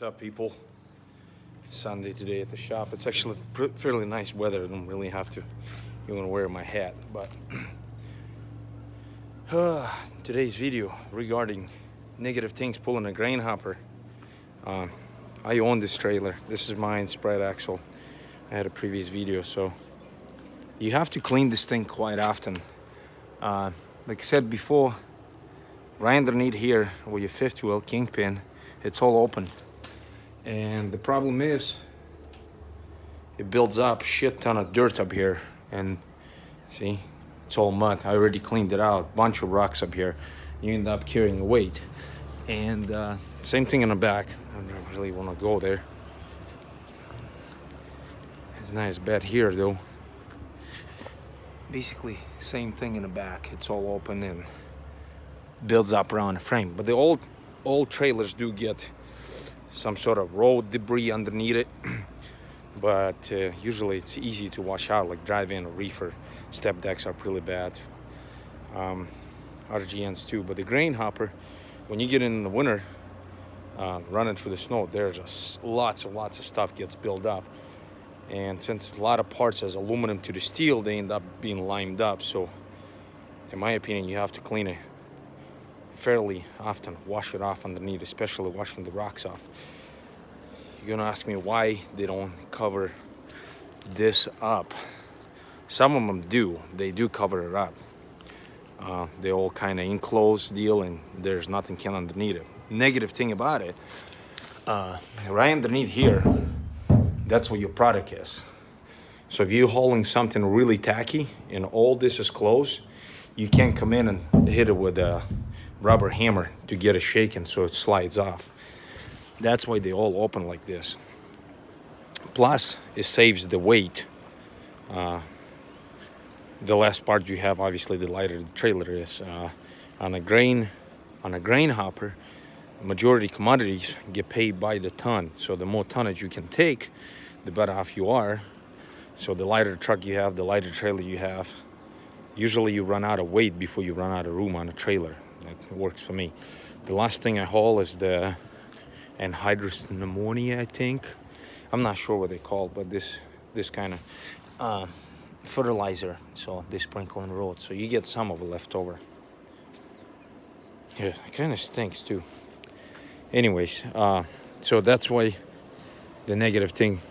What's up, people? Sunday today at the shop. It's actually fairly nice weather. I don't really have to even wear my hat, but today's video regarding negative things pulling a grain hopper. I own this trailer. This is mine, spread axle. I had a previous video, so you have to clean this thing quite often. Like I said before, right underneath here where your fifth wheel kingpin, it's all open. And the problem is, it builds up shit ton of dirt up here. And see, it's all mud. I already cleaned it out. Bunch of rocks up here. You end up carrying a weight. And same thing in the back. I don't really want to go there. It's a nice bed here though. Basically, same thing in the back. It's all open and builds up around the frame. But the old trailers do get some sort of road debris underneath it. But usually it's easy to wash out, like drive-in or reefer. Step decks are pretty bad. RGNs too. But the grain hopper, when you get in the winter, running through the snow, there's just lots of stuff gets built up. And since a lot of parts has aluminum to the steel, they end up being limed up. So in my opinion, you have to clean it fairly often, wash it off underneath, especially washing the rocks off. You're gonna ask me why they don't cover this up. Some of them do. They do cover it up. They all kind of enclosed deal, and there's nothing can underneath it. Negative thing about it, right underneath here, that's where your product is. So if you're hauling something really tacky and all this is closed, you can't come in and hit it with a rubber hammer to get it shaken so it slides off. That's why they all open like this. Plus, it saves the weight. The less part you have, obviously, the lighter the trailer is. On a grain hopper, majority commodities get paid by the ton. So the more tonnage you can take, the better off you are. So the lighter truck you have, the lighter trailer you have, usually you run out of weight before you run out of room on a trailer. That works for me. The last thing I haul is the anhydrous ammonia, I think. I'm not sure what they call it, but this kind of fertilizer. So they sprinkle in the road. So you get some of it left over. Yeah, it kind of stinks too. Anyways, so that's why the negative thing,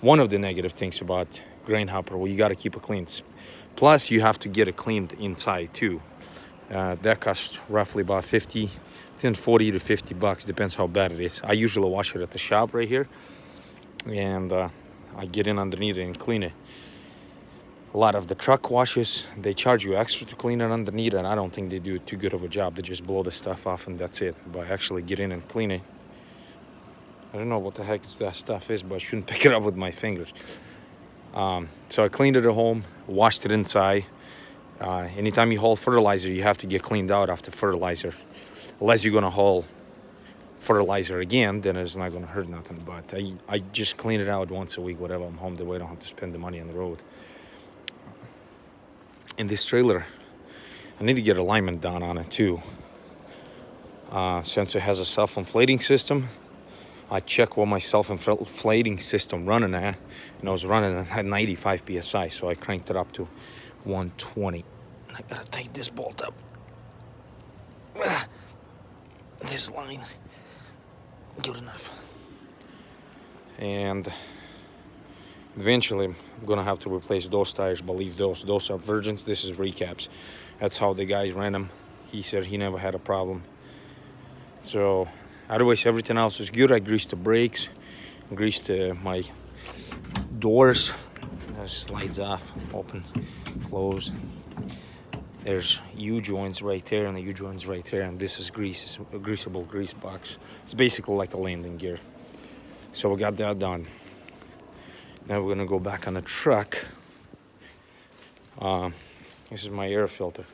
one of the negative things about grain hopper, well, you got to keep it clean. Plus, you have to get it cleaned inside too. That costs roughly about 40 to $50, depends how bad it is. I usually wash it at the shop right here, and I get in underneath it and clean it. A lot of the truck washes, they charge you extra to clean it underneath, and I don't think they do too good of a job. They just blow the stuff off and that's it. But actually get in and clean it, I don't know what the heck that stuff is, but I shouldn't pick it up with my fingers. So I cleaned it at home, washed it inside. Anytime you haul fertilizer, you have to get cleaned out after fertilizer. Unless you're gonna haul fertilizer again, then it's not gonna hurt nothing. But I just clean it out once a week, whatever I'm home, that way I don't have to spend the money on the road. In this trailer, I need to get alignment done on it too. Since it has a self-inflating system, I checked what my self-inflating system running at, and I was running at 95 psi, so I cranked it up to 120. I gotta tighten this bolt up. This line, good enough. And eventually, I'm gonna have to replace those tires. Believe those are virgins. This is recaps. That's how the guy ran them. He said he never had a problem. So, otherwise everything else is good. I greased the brakes, greased my doors. That slides off, open, close. There's U-joints right there and the U-joints right there, and this is grease. It's a greasable grease box. It's basically like a landing gear. So we got that done. Now we're gonna go back on the truck. This is my air filter.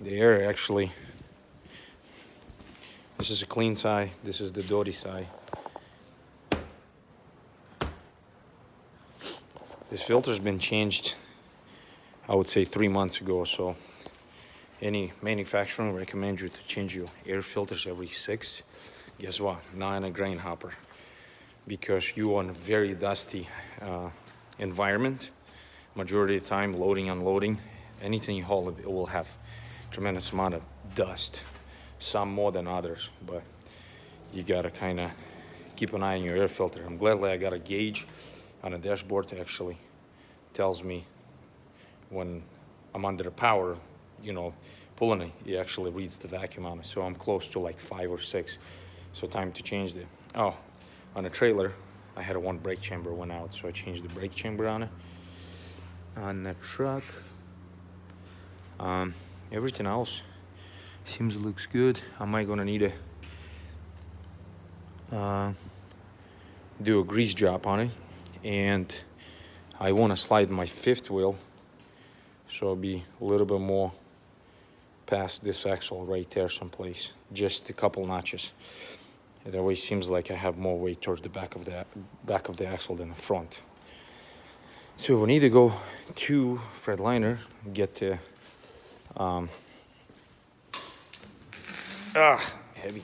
The air actually, this is a clean side, this is the dirty side. This filter's been changed, I would say 3 months ago, so any manufacturer recommends you to change your air filters every 6 guess what? Not in a grain hopper, because you are in a very dusty environment. Majority of the time, loading, unloading, anything you haul, it will have tremendous amount of dust. Some more than others, but you gotta kind of keep an eye on your air filter. I'm glad I got a gauge on the dashboard that actually tells me when I'm under the power, you know, pulling it. It actually reads the vacuum on it. So I'm close to like 5 or 6. So time to change the, oh, on the trailer, I had one brake chamber went out, so I changed the brake chamber on it. On the truck, everything else seems looks good. I might gonna need to do a grease job on it, and I want to slide my fifth wheel, so I'll be a little bit more past this axle right there someplace, just a couple notches. It always seems like I have more weight towards the back of the axle than the front. So we need to go to Freightliner, get the heavy.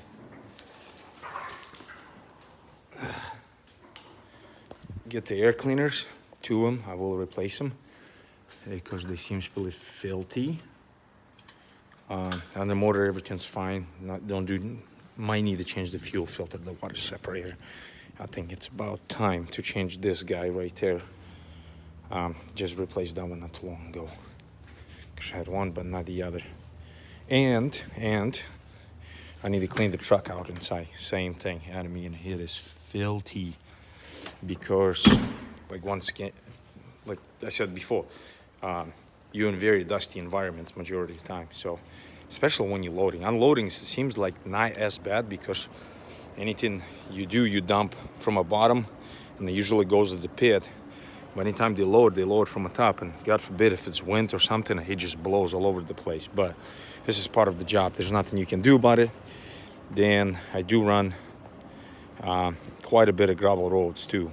Get the air cleaners, 2 of them. I will replace them because they seem really filthy. On the motor, everything's fine. Might need to change the fuel filter, the water separator. I think it's about time to change this guy right there. Just replaced that one not too long ago. Cause I had one, but not the other. And I need to clean the truck out inside. Same thing. I mean, it is filthy because, like like I said before, you're in very dusty environments majority of the time. So, especially when you're loading. Unloading seems like not as bad because anything you do, you dump from a bottom, and it usually goes to the pit. But anytime they load from the top, and God forbid if it's wind or something, it just blows all over the place. But this is part of the job. There's nothing you can do about it. Then I do run quite a bit of gravel roads too.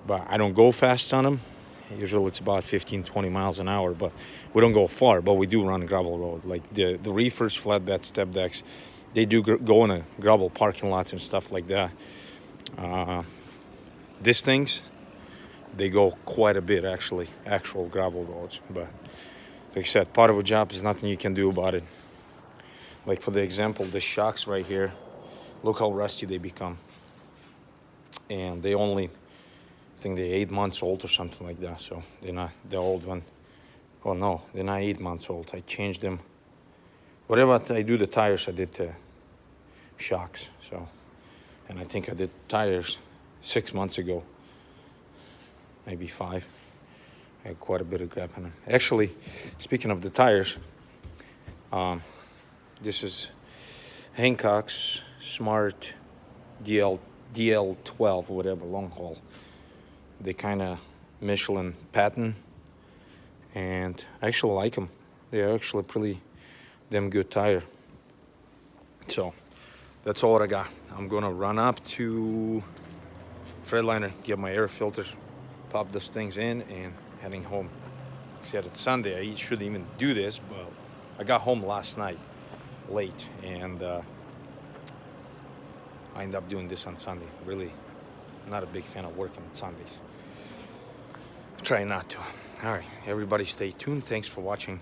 But I don't go fast on them. Usually it's about 15, 20 miles an hour, but we don't go far, but we do run gravel road. Like the reefers, flatbed, step decks, they do go in a gravel parking lots and stuff like that. These things, they go quite a bit actually, actual gravel roads. But like I said, part of a job is nothing you can do about it. Like for the example, the shocks right here, look how rusty they become. And they only, I think they're 8 months old or something like that. So they're not the old one. Oh no, they're not 8 months old. I changed them. Whatever I do the tires, I did the shocks. So, and I think I did tires 6 months ago. Maybe 5. I had quite a bit of grab on them. Actually, speaking of the tires, this is Hancock's Smart DL12 or whatever, long haul. They kind of Michelin patent, and I actually like them. They're actually pretty damn good tire. So that's all I got. I'm gonna run up to Freightliner, get my air filters, pop those things in, and heading home. Said it's Sunday. I shouldn't even do this, but I got home last night late, and I ended up doing this on Sunday. Really not a big fan of working on Sundays. Try not to. All right, everybody stay tuned. Thanks for watching.